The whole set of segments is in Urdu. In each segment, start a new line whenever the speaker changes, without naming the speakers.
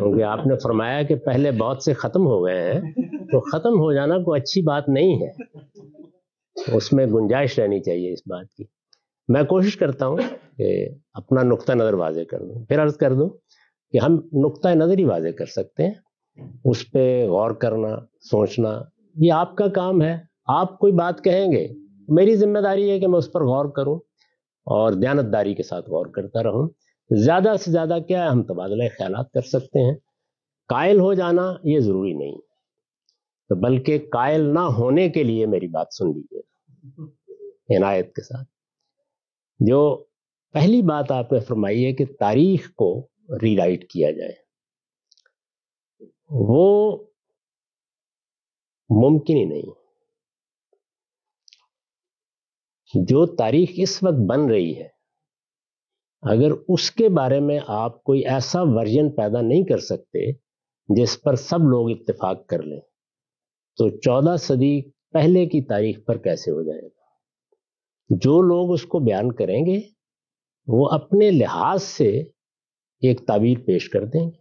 کیونکہ آپ نے فرمایا کہ پہلے بہت سے ختم ہو گئے ہیں، تو ختم ہو جانا کوئی اچھی بات نہیں ہے، اس میں گنجائش رہنی چاہیے اس بات کی۔ میں کوشش کرتا ہوں کہ اپنا نقطہ نظر واضح کر دوں، پھر عرض کر دوں کہ ہم نقطہ نظر ہی واضح کر سکتے ہیں، اس پہ غور کرنا، سوچنا یہ آپ کا کام ہے۔ آپ کوئی بات کہیں گے، میری ذمہ داری ہے کہ میں اس پر غور کروں اور دیانتداری کے ساتھ غور کرتا رہوں۔ زیادہ سے زیادہ کیا ہے، ہم تبادلہ خیالات کر سکتے ہیں، قائل ہو جانا یہ ضروری نہیں، تو بلکہ قائل نہ ہونے کے لیے میری بات سن لیجیے عنایت کے ساتھ۔ جو پہلی بات آپ نے فرمائی ہے کہ تاریخ کو ری رائٹ کیا جائے، وہ ممکن ہی نہیں۔ جو تاریخ اس وقت بن رہی ہے، اگر اس کے بارے میں آپ کوئی ایسا ورژن پیدا نہیں کر سکتے جس پر سب لوگ اتفاق کر لیں، تو 14 صدی پہلے کی تاریخ پر کیسے ہو جائے گا؟ جو لوگ اس کو بیان کریں گے وہ اپنے لحاظ سے ایک تعبیر پیش کر دیں گے،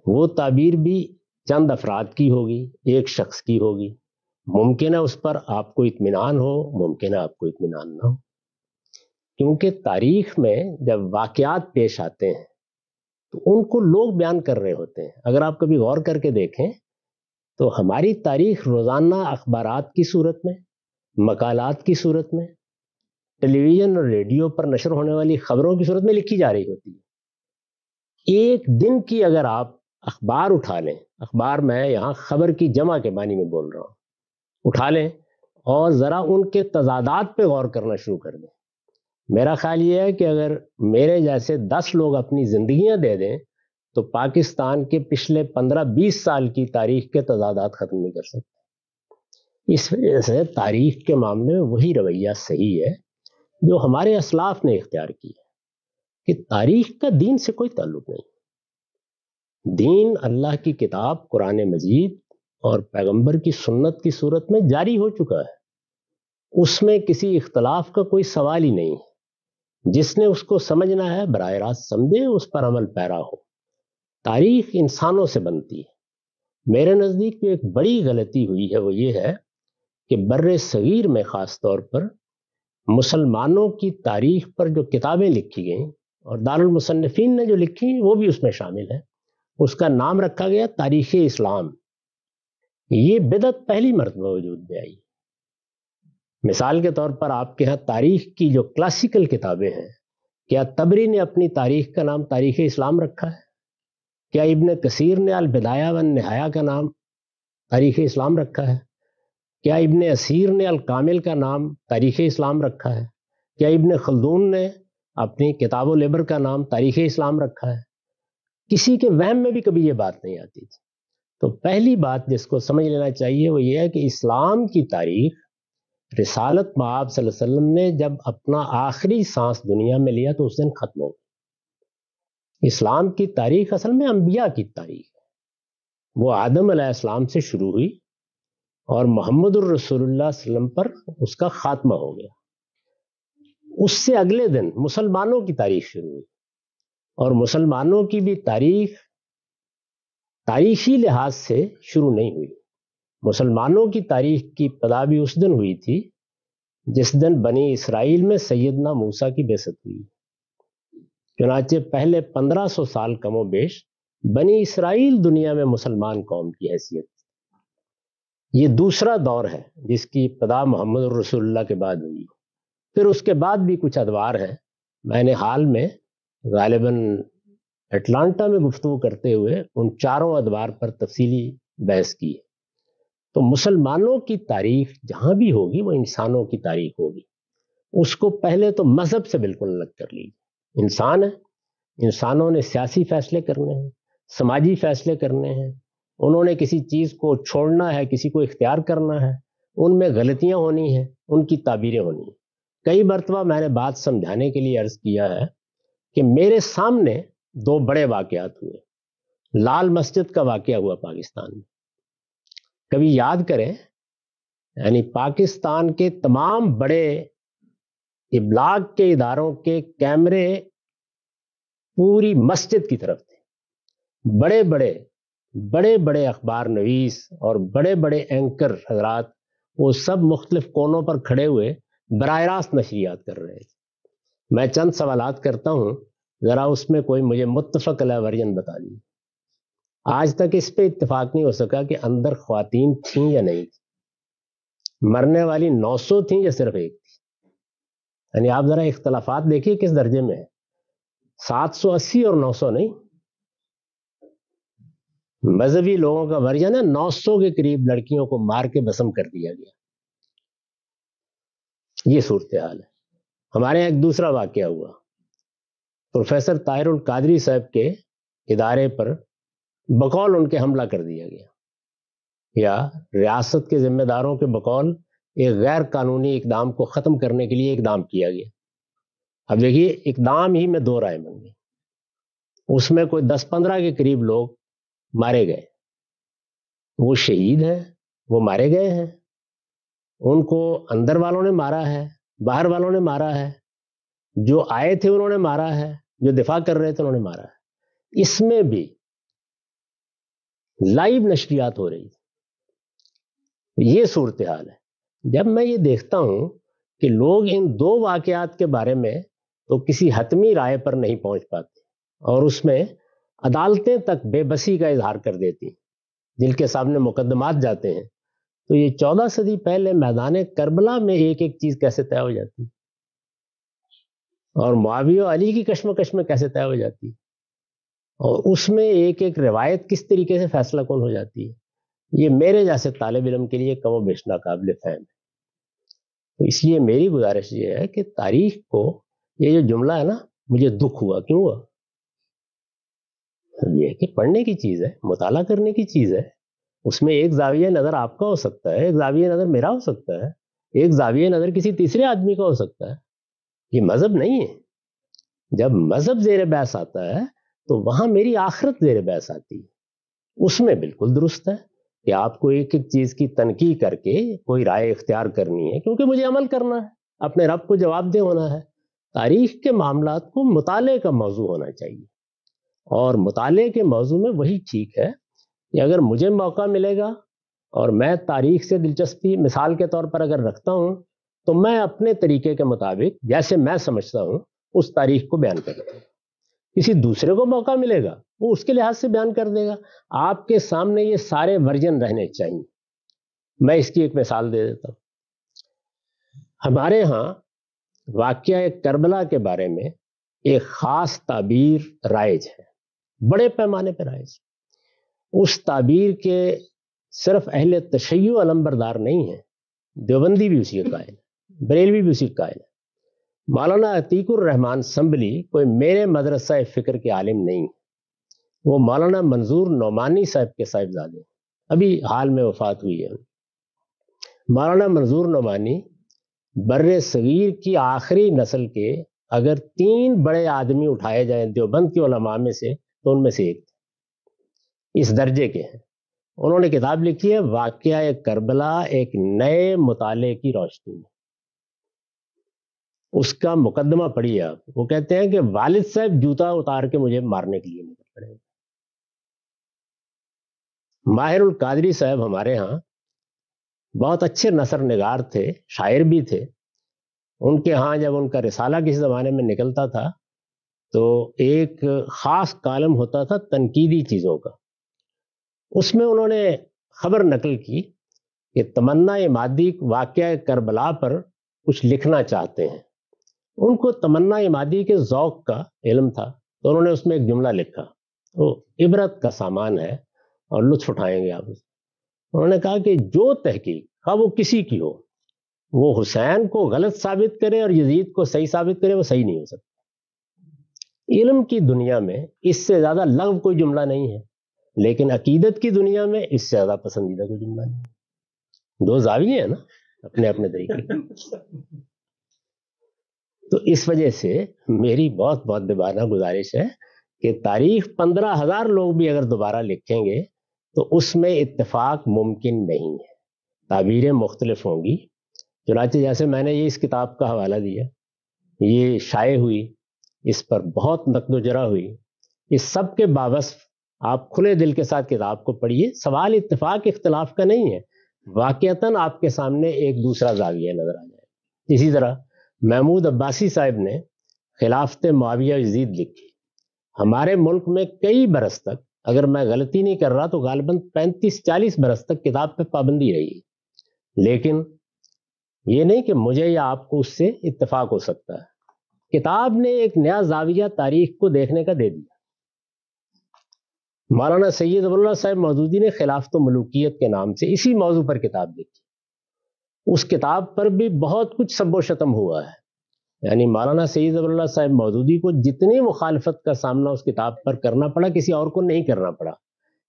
وہ تعبیر بھی چند افراد کی ہوگی، ایک شخص کی ہوگی، ممکن ہے اس پر آپ کو اطمینان ہو، ممکن ہے آپ کو اطمینان نہ ہو، کیونکہ تاریخ میں جب واقعات پیش آتے ہیں تو ان کو لوگ بیان کر رہے ہوتے ہیں۔ اگر آپ کبھی غور کر کے دیکھیں تو ہماری تاریخ روزانہ اخبارات کی صورت میں، مقالات کی صورت میں، ٹیلی ویژن اور ریڈیو پر نشر ہونے والی خبروں کی صورت میں لکھی جا رہی ہوتی ہے۔ ایک دن کی اگر آپ اخبار اٹھا لیں، اخبار میں یہاں خبر کی جمع کے معنی میں بول رہا ہوں، اٹھا لیں اور ذرا ان کے تضادات پہ غور کرنا شروع کر دیں، میرا خیال یہ ہے کہ اگر میرے جیسے 10 لوگ اپنی زندگیاں دے دیں تو پاکستان کے پچھلے 15-20 سال کی تاریخ کے تضادات ختم نہیں کر سکتے۔ اس وجہ سے تاریخ کے معاملے میں وہی رویہ صحیح ہے جو ہمارے اسلاف نے اختیار کیا کہ تاریخ کا دین سے کوئی تعلق نہیں۔ دین اللہ کی کتاب قرآن مجید اور پیغمبر کی سنت کی صورت میں جاری ہو چکا ہے، اس میں کسی اختلاف کا کوئی سوال ہی نہیں ہے۔ جس نے اس کو سمجھنا ہے براہ راست سمجھے، اس پر عمل پیرا ہو۔ تاریخ انسانوں سے بنتی ہے۔ میرے نزدیک جو ایک بڑی غلطی ہوئی ہے وہ یہ ہے کہ بر صغیر میں خاص طور پر مسلمانوں کی تاریخ پر جو کتابیں لکھی گئیں اور دارالمصنفین نے جو لکھی وہ بھی اس میں شامل ہے، اس کا نام رکھا گیا تاریخ اسلام۔ یہ بدعت پہلی مرتبہ وجود میں آئی۔ مثال کے طور پر آپ کے ہاں تاریخ کی جو کلاسیکل کتابیں ہیں، کیا طبری نے اپنی تاریخ کا نام تاریخ اسلام رکھا ہے؟ کیا ابن کثیر نے البدایہ والنہایہ کا نام تاریخ اسلام رکھا ہے؟ کیا ابن اسیر نے الکامل کا نام تاریخ اسلام رکھا ہے؟ کیا ابن خلدون نے اپنی کتاب العبر کا نام تاریخ اسلام رکھا ہے؟ کسی کے وہم میں بھی کبھی یہ بات نہیں آتی تھی۔ تو پہلی بات جس کو سمجھ لینا چاہیے وہ یہ ہے کہ اسلام کی تاریخ رسالت مآب صلی اللہ علیہ وسلم نے جب اپنا آخری سانس دنیا میں لیا تو اس دن ختم ہو گئی۔ اسلام کی تاریخ اصل میں انبیاء کی تاریخ ہے، وہ آدم علیہ السلام سے شروع ہوئی اور محمد الرسول اللہ صلی اللہ علیہ وسلم پر اس کا خاتمہ ہو گیا۔ اس سے اگلے دن مسلمانوں کی تاریخ شروع ہوئی، اور مسلمانوں کی بھی تاریخ تاریخی لحاظ سے شروع نہیں ہوئی۔ مسلمانوں کی تاریخ کی ابتدا بھی اس دن ہوئی تھی جس دن بنی اسرائیل میں سیدنا موسیٰ کی بعثت ہوئی۔ چنانچہ پہلے 1500 سال کم و بیش بنی اسرائیل دنیا میں مسلمان قوم کی حیثیت۔ یہ دوسرا دور ہے جس کی ابتدا محمد الرسول اللہ کے بعد ہوئی۔ پھر اس کے بعد بھی کچھ ادوار ہیں، میں نے حال میں غالباً اٹلانٹا میں گفتگو کرتے ہوئے ان چاروں ادوار پر تفصیلی بحث کی ہے۔ تو مسلمانوں کی تاریخ جہاں بھی ہوگی وہ انسانوں کی تاریخ ہوگی۔ اس کو پہلے تو مذہب سے بالکل الگ کر لیجیے۔ انسان ہے، انسانوں نے سیاسی فیصلے کرنے ہیں، سماجی فیصلے کرنے ہیں، انہوں نے کسی چیز کو چھوڑنا ہے، کسی کو اختیار کرنا ہے، ان میں غلطیاں ہونی ہیں، ان کی تعبیریں ہونی ہیں۔ کئی مرتبہ میں نے بات سمجھانے کے لیے عرض کیا ہے کہ میرے سامنے 2 بڑے واقعات ہوئے۔ لال مسجد کا واقعہ ہوا پاکستان میں، کبھی یاد کریں، یعنی پاکستان کے تمام بڑے ابلاغ کے اداروں کے کیمرے پوری مسجد کی طرف تھے، بڑے بڑے اخبار نویس اور بڑے بڑے اینکر حضرات وہ سب مختلف کونوں پر کھڑے ہوئے براہ راست نشریات کر رہے تھے. میں چند سوالات کرتا ہوں, ذرا اس میں کوئی مجھے متفق علیہ ورژن بتا دیجیے. آج تک اس پہ اتفاق نہیں ہو سکا کہ اندر خواتین تھیں یا نہیں تھیں. مرنے والی 900 تھیں یا صرف ایک تھی. یعنی آپ ذرا اختلافات دیکھیے کس درجے میں ہے. 780 اور 900 نہیں. مذہبی لوگوں کا ورژن ہے 900 کے قریب لڑکیوں کو مار کے بسم کر دیا گیا. یہ صورتحال ہے. ہمارے یہاں ایک دوسرا واقعہ ہوا. پروفیسر طاہر القادری صاحب کے ادارے پر بقول ان کے حملہ کر دیا گیا, یا ریاست کے ذمہ داروں کے بقول ایک غیر قانونی اقدام کو ختم کرنے کے لیے اقدام کیا گیا. اب دیکھیے اقدام ہی میں 2 رائے بن گئی. اس میں کوئی 10-15 کے قریب لوگ مارے گئے. وہ شہید ہیں, وہ مارے گئے ہیں. ان کو اندر والوں نے مارا ہے, باہر والوں نے مارا ہے, جو آئے تھے انہوں نے مارا ہے, جو دفاع کر رہے تھے انہوں نے مارا ہے. اس میں بھی لائیو نشریات ہو رہی ہے. یہ صورتحال ہے. جب میں یہ دیکھتا ہوں کہ لوگ ان 2 واقعات کے بارے میں تو کسی حتمی رائے پر نہیں پہنچ پاتے, اور اس میں عدالتیں تک بے بسی کا اظہار کر دیتی, جن کے سامنے مقدمات جاتے ہیں, تو یہ 14 صدی پہلے میدان کربلا میں ایک ایک چیز کیسے طے ہو جاتی, اور معاویہ و علی کی کشمکش میں کیسے طے ہو جاتی, اور اس میں ایک ایک روایت کس طریقے سے فیصلہ کن ہو جاتی ہے. یہ میرے جیسے طالب علم کے لیے کم و بیش ناقابل فہم ہے. تو اس لیے میری گزارش یہ ہے کہ تاریخ کو, یہ جو جملہ ہے نا, مجھے دکھ ہوا. کیوں ہوا؟ یہ کہ پڑھنے کی چیز ہے, مطالعہ کرنے کی چیز ہے. اس میں ایک زاویہ نظر آپ کا ہو سکتا ہے, ایک زاویہ نظر میرا ہو سکتا ہے, ایک زاویہ نظر کسی تیسرے آدمی کا ہو سکتا ہے. یہ مذہب نہیں ہے. جب مذہب زیر بحث آتا ہے تو وہاں میری آخرت زیر بحث آتی ہے. اس میں بالکل درست ہے کہ آپ کو ایک ایک چیز کی تنقید کر کے کوئی رائے اختیار کرنی ہے, کیونکہ مجھے عمل کرنا ہے, اپنے رب کو جواب دہ ہونا ہے. تاریخ کے معاملات کو مطالعے کا موضوع ہونا چاہیے, اور مطالعے کے موضوع میں وہی ٹھیک ہے کہ اگر مجھے موقع ملے گا اور میں تاریخ سے دلچسپی مثال کے طور پر اگر رکھتا ہوں, تو میں اپنے طریقے کے مطابق جیسے میں سمجھتا ہوں اس تاریخ کو بیان کرتا ہوں. کسی دوسرے کو موقع ملے گا وہ اس کے لحاظ سے بیان کر دے گا. آپ کے سامنے یہ سارے ورژن رہنے چاہیے. میں اس کی ایک مثال دے دیتا ہوں. ہمارے ہاں واقعہ کربلا کے بارے میں ایک خاص تعبیر رائج ہے, بڑے پیمانے پر رائج. اس تعبیر کے صرف اہل تشیع علمبردار نہیں ہیں, دیوبندی بھی اسی کا قائل ہے, بریلوی بھی اسی کا قائل ہے. مولانا عتیق الرحمان سنبھلی کوئی میرے مدرسہ فکر کے عالم نہیں, وہ مولانا منظور نعمانی صاحب کے صاحبزادے, ابھی حال میں وفات ہوئی ہے. مولانا منظور نعمانی بر صغیر کی آخری نسل کے اگر 3 بڑے آدمی اٹھائے جائیں دیوبند کے علماء میں سے, تو ان میں سے ایک تھے. اس درجے کے ہیں. انہوں نے کتاب لکھی ہے واقعہ کربلا ایک نئے مطالعے کی روشنی میں. اس کا مقدمہ پڑھیے آپ. وہ کہتے ہیں کہ والد صاحب جوتا اتار کے مجھے مارنے کے لیے نکل پڑے. ماہر القادری صاحب ہمارے ہاں بہت اچھے نثر نگار تھے, شاعر بھی تھے. ان کے ہاں جب ان کا رسالہ کسی زمانے میں نکلتا تھا تو ایک خاص کالم ہوتا تھا تنقیدی چیزوں کا. اس میں انہوں نے خبر نقل کی کہ تمنا عمادی واقعہ کربلا پر کچھ لکھنا چاہتے ہیں. ان کو تمنا عمادی کے ذوق کا علم تھا, تو انہوں نے اس میں ایک جملہ لکھا, وہ عبرت کا سامان ہے اور لطف اٹھائیں گے آپ. انہوں نے کہا کہ جو تحقیق خواہ وہ کسی کی ہو, وہ حسین کو غلط ثابت کرے اور یزید کو صحیح ثابت کرے, وہ صحیح نہیں ہو سکتی. علم کی دنیا میں اس سے زیادہ لغو کوئی جملہ نہیں ہے, لیکن عقیدت کی دنیا میں اس سے زیادہ پسندیدہ کوئی جملہ نہیں. 2 زاویے ہیں نا اپنے اپنے طریقے. تو اس وجہ سے میری بہت بہت دبانہ گزارش ہے کہ تاریخ 15,000 لوگ بھی اگر دوبارہ لکھیں گے تو اس میں اتفاق ممکن نہیں ہے. تعبیریں مختلف ہوں گی. چنانچہ جیسے میں نے یہ اس کتاب کا حوالہ دیا, یہ شائع ہوئی, اس پر بہت نقد و جرح ہوئی. اس سب کے باوصف آپ کھلے دل کے ساتھ کتاب کو پڑھیے. سوال اتفاق اختلاف کا نہیں ہے, واقعتاً آپ کے سامنے ایک دوسرا زاویہ نظر آ جائے. اسی طرح محمود عباسی صاحب نے خلافت معاویہ یزید لکھی. ہمارے ملک میں کئی برس تک, اگر میں غلطی نہیں کر رہا تو غالباً 35-40 برس تک کتاب پہ پابندی رہی. لیکن یہ نہیں کہ مجھے یا آپ کو اس سے اتفاق ہو سکتا ہے. کتاب نے ایک نیا زاویہ تاریخ کو دیکھنے کا دے دیا. مولانا سید ابواللہ صاحب مودودی نے خلافت و ملوکیت کے نام سے اسی موضوع پر کتاب لکھی. اس کتاب پر بھی بہت کچھ سب و شتم ہوا ہے. یعنی مولانا سید ابواللہ صاحب مودودی کو جتنی مخالفت کا سامنا اس کتاب پر کرنا پڑا, کسی اور کو نہیں کرنا پڑا.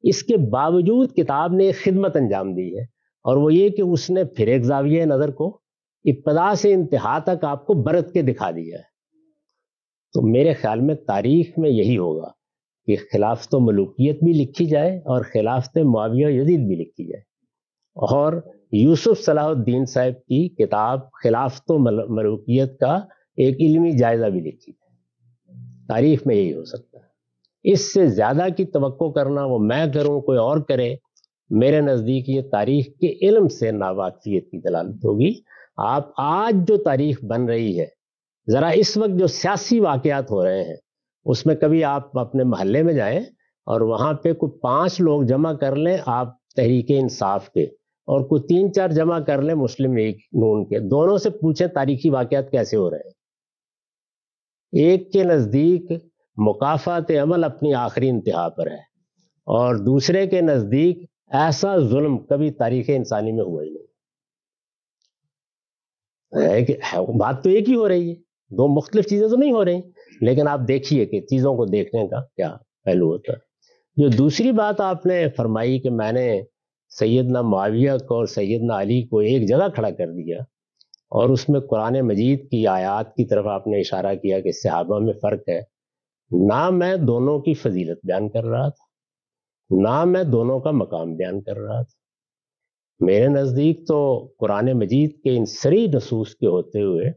اس کے باوجود کتاب نے ایک خدمت انجام دی ہے, اور وہ یہ کہ اس نے پھر ایک زاویہ نظر کو ابتدا سے انتہا تک آپ کو برت کے دکھا دیا ہے. تو میرے خیال میں تاریخ میں یہی ہوگا کہ خلافت و ملوکیت بھی لکھی جائے اور خلافت معاویہ یزید بھی لکھی جائے, اور یوسف صلاح الدین صاحب کی کتاب خلافت و ملوکیت کا ایک علمی جائزہ بھی لکھی جائے. تاریخ میں یہی ہو سکتا ہے. اس سے زیادہ کی توقع کرنا, وہ میں کروں کوئی اور کرے, میرے نزدیک یہ تاریخ کے علم سے ناواقفیت کی دلالت ہوگی. آپ آج جو تاریخ بن رہی ہے, ذرا اس وقت جو سیاسی واقعات ہو رہے ہیں اس میں کبھی آپ اپنے محلے میں جائیں اور وہاں پہ کوئی 5 لوگ جمع کر لیں آپ تحریک انصاف کے, اور کوئی 3-4 جمع کر لیں مسلم لیگ نون کے, دونوں سے پوچھیں تاریخی واقعات کیسے ہو رہے ہیں. ایک کے نزدیک مکافات عمل اپنی آخری انتہا پر ہے, اور دوسرے کے نزدیک ایسا ظلم کبھی تاریخ انسانی میں ہوا ہی نہیں. بات تو ایک ہی ہو رہی ہے, 2 مختلف چیزیں تو نہیں ہو رہی, لیکن آپ دیکھیے کہ چیزوں کو دیکھنے کا کیا پہلو ہوتا ہے. جو دوسری بات آپ نے فرمائی کہ میں نے سیدنا معاویہ کو اور سیدنا علی کو ایک جگہ کھڑا کر دیا, اور اس میں قرآن مجید کی آیات کی طرف آپ نے اشارہ کیا کہ صحابہ میں فرق ہے. نہ میں دونوں کی فضیلت بیان کر رہا تھا, نہ میں دونوں کا مقام بیان کر رہا تھا. میرے نزدیک تو قرآن مجید کے ان سری نصوص کے ہوتے ہوئے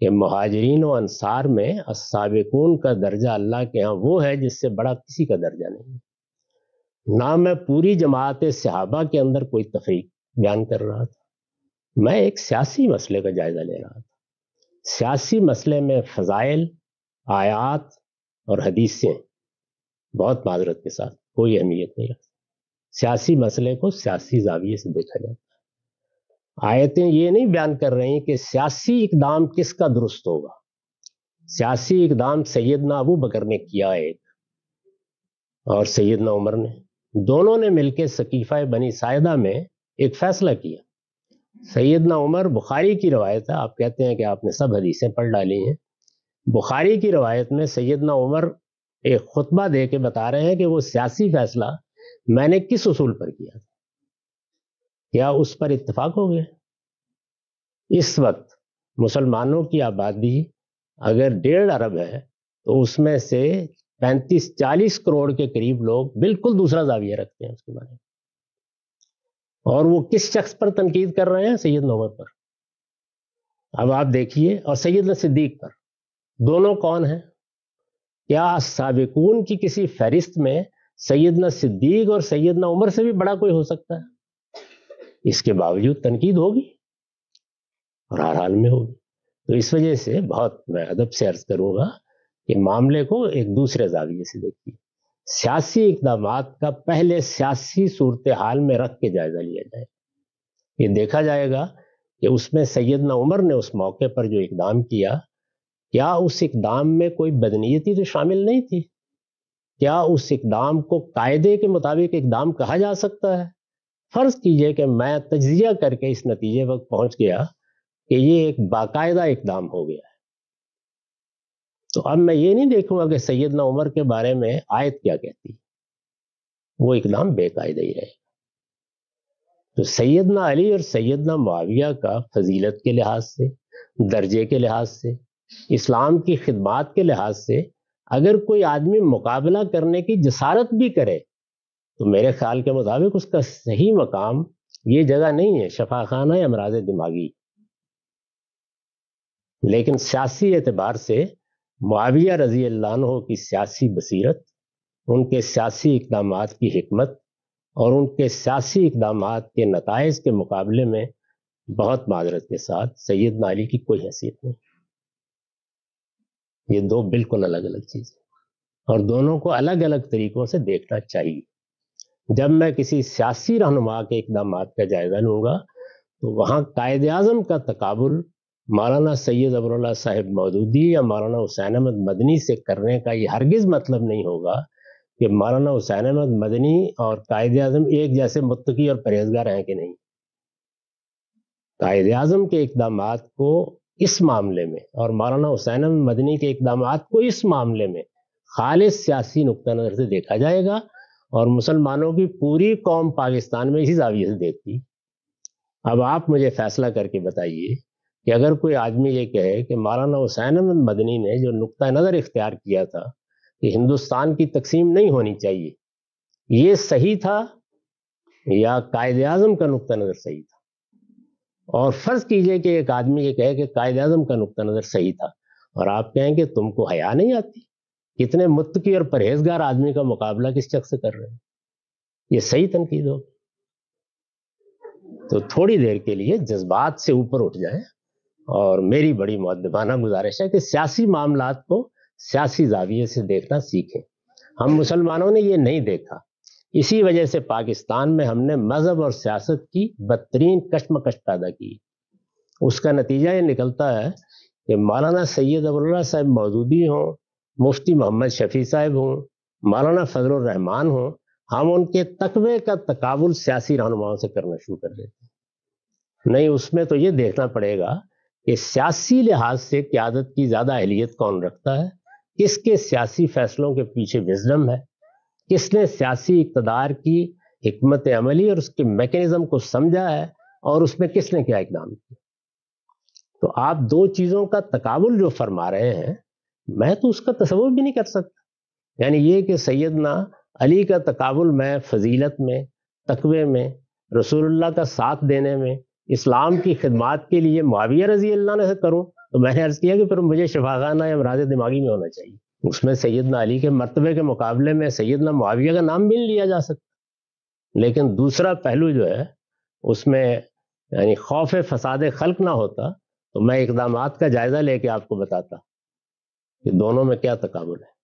کہ مہاجرین و انصار میں السابقون کا درجہ اللہ کے ہاں وہ ہے جس سے بڑا کسی کا درجہ نہیں. نہ میں پوری جماعت صحابہ کے اندر کوئی تفریق بیان کر رہا تھا, میں ایک سیاسی مسئلے کا جائزہ لے رہا تھا. سیاسی مسئلے میں فضائل, آیات اور حدیثیں بہت معذرت کے ساتھ کوئی اہمیت نہیں رکھتی. سیاسی مسئلے کو سیاسی زاویے سے دیکھا جاتا ہے. آیتیں یہ نہیں بیان کر رہی ہیں کہ سیاسی اقدام کس کا درست ہوگا. سیاسی اقدام سیدنا ابو بکر نے کیا ایک, اور سیدنا عمر نے, دونوں نے مل کے سقیفہ بنی ساعدہ میں ایک فیصلہ کیا. سیدنا عمر, بخاری کی روایت ہے, آپ کہتے ہیں کہ آپ نے سب حدیثیں پڑھ ڈالی ہیں, بخاری کی روایت میں سیدنا عمر ایک خطبہ دے کے بتا رہے ہیں کہ وہ سیاسی فیصلہ میں نے کس اصول پر کیا تھا, کیا اس پر اتفاق ہو گیا. اس وقت مسلمانوں کی آبادی اگر 1.5 ارب ہے تو اس میں سے 35-40 کروڑ کے قریب لوگ بالکل دوسرا زاویہ رکھتے ہیں اس کے بارے میں. اور وہ کس شخص پر تنقید کر رہے ہیں؟ سیدنا عمر پر. اب آپ دیکھیے, اور سیدنا صدیق پر. دونوں کون ہیں؟ کیا سابقون کی کسی فہرست میں سیدنا صدیق اور سیدنا عمر سے بھی بڑا کوئی ہو سکتا ہے؟ اس کے باوجود تنقید ہوگی, اور ہر حال میں ہوگی. تو اس وجہ سے بہت میں ادب سے عرض کروں گا کہ معاملے کو ایک دوسرے زاویے سے دیکھیے. سیاسی اقدامات کا پہلے سیاسی صورتحال میں رکھ کے جائزہ لیا جائے. یہ دیکھا جائے گا کہ اس میں سیدنا عمر نے اس موقع پر جو اقدام کیا, کیا اس اقدام میں کوئی بدنیتی تو شامل نہیں تھی؟ کیا اس اقدام کو قاعدے کے مطابق اقدام کہا جا سکتا ہے؟ فرض کیجئے کہ میں تجزیہ کر کے اس نتیجے پر پہنچ گیا کہ یہ ایک باقاعدہ اقدام ہو گیا ہے, تو اب میں یہ نہیں دیکھوں گا کہ سیدنا عمر کے بارے میں آیت کیا کہتی ہے, وہ اقدام بے قاعدہ ہی رہے گا. تو سیدنا علی اور سیدنا معاویہ کا فضیلت کے لحاظ سے, درجے کے لحاظ سے, اسلام کی خدمات کے لحاظ سے اگر کوئی آدمی مقابلہ کرنے کی جسارت بھی کرے تو میرے خیال کے مطابق اس کا صحیح مقام یہ جگہ نہیں ہے شفاخانہ یا امراض دماغی. لیکن سیاسی اعتبار سے معاویہ رضی اللہ عنہ کی سیاسی بصیرت, ان کے سیاسی اقدامات کی حکمت اور ان کے سیاسی اقدامات کے نتائج کے مقابلے میں بہت معذرت کے ساتھ سیدنا علی کی کوئی حیثیت نہیں. یہ دو بالکل الگ الگ چیزیں اور دونوں کو الگ الگ طریقوں سے دیکھنا چاہیے. جب میں کسی سیاسی رہنما کے اقدامات کا جائزہ لوں گا تو وہاں قائد اعظم کا تقابل مولانا سید ابر اللہ صاحب مودودی یا مولانا حسین احمد مدنی سے کرنے کا یہ ہرگز مطلب نہیں ہوگا کہ مولانا حسین احمد مدنی اور قائد اعظم ایک جیسے متقی اور پرہیزگار ہیں کہ نہیں. قائد اعظم کے اقدامات کو اس معاملے میں اور مولانا حسین احمد مدنی کے اقدامات کو اس معاملے میں خالص سیاسی نقطہ نظر سے دیکھا جائے گا اور مسلمانوں کی پوری قوم پاکستان میں اسی زاویے سے دیکھتی. اب آپ مجھے فیصلہ کر کے بتائیے کہ اگر کوئی آدمی یہ کہے کہ مولانا حسین احمد مدنی نے جو نقطہ نظر اختیار کیا تھا کہ ہندوستان کی تقسیم نہیں ہونی چاہیے، یہ صحیح تھا یا قائد اعظم کا نقطہ نظر صحیح تھا؟ اور فرض کیجئے کہ ایک آدمی یہ کہے کہ قائد اعظم کا نقطہ نظر صحیح تھا اور آپ کہیں کہ تم کو حیا نہیں آتی، کتنے متقی اور پرہیزگار آدمی کا مقابلہ کس شخص سے کر رہے ہیں، یہ صحیح تنقید ہوگی. تو تھوڑی دیر کے لیے جذبات سے اوپر اٹھ جائیں اور میری بڑی مؤدبانہ گزارش ہے کہ سیاسی معاملات کو سیاسی زاویے سے دیکھنا سیکھیں. ہم مسلمانوں نے یہ نہیں دیکھا، اسی وجہ سے پاکستان میں ہم نے مذہب اور سیاست کی بدترین کشمکش پیدا کی. اس کا نتیجہ یہ نکلتا ہے کہ مولانا سید ابر اللہ صاحب مودودی ہوں، مفتی محمد شفیع صاحب ہوں، مولانا فضل الرحمان ہوں، ہم ان کے تقوی کا تقابل سیاسی رہنماؤں سے کرنا شروع کر دیتے ہیں. نہیں، اس میں تو یہ دیکھنا پڑے گا کہ سیاسی لحاظ سے قیادت کی زیادہ اہلیت کون رکھتا ہے، کس کے سیاسی فیصلوں کے پیچھے وزڈم ہے، کس نے سیاسی اقتدار کی حکمت عملی اور اس کے میکینزم کو سمجھا ہے اور اس میں کس نے کیا اقدام کیا. تو آپ دو چیزوں کا تقابل جو فرما رہے ہیں، میں تو اس کا تصور بھی نہیں کر سکتا. یعنی یہ کہ سیدنا علی کا تقابل میں فضیلت میں، تقوی میں، رسول اللہ کا ساتھ دینے میں، اسلام کی خدمات کے لیے معاویہ رضی اللہ عنہ سے کروں تو میں نے عرض کیا کہ پھر مجھے شفاخانہ یا امراض دماغی میں ہونا چاہیے. اس میں سیدنا علی کے مرتبے کے مقابلے میں سیدنا معاویہ کا نام بھی نہیں لیا جا سکتا. لیکن دوسرا پہلو جو ہے اس میں یعنی خوف فساد خلق نہ ہوتا تو میں اقدامات کا جائزہ لے کے آپ کو بتاتا کہ دونوں میں کیا تقابل ہے.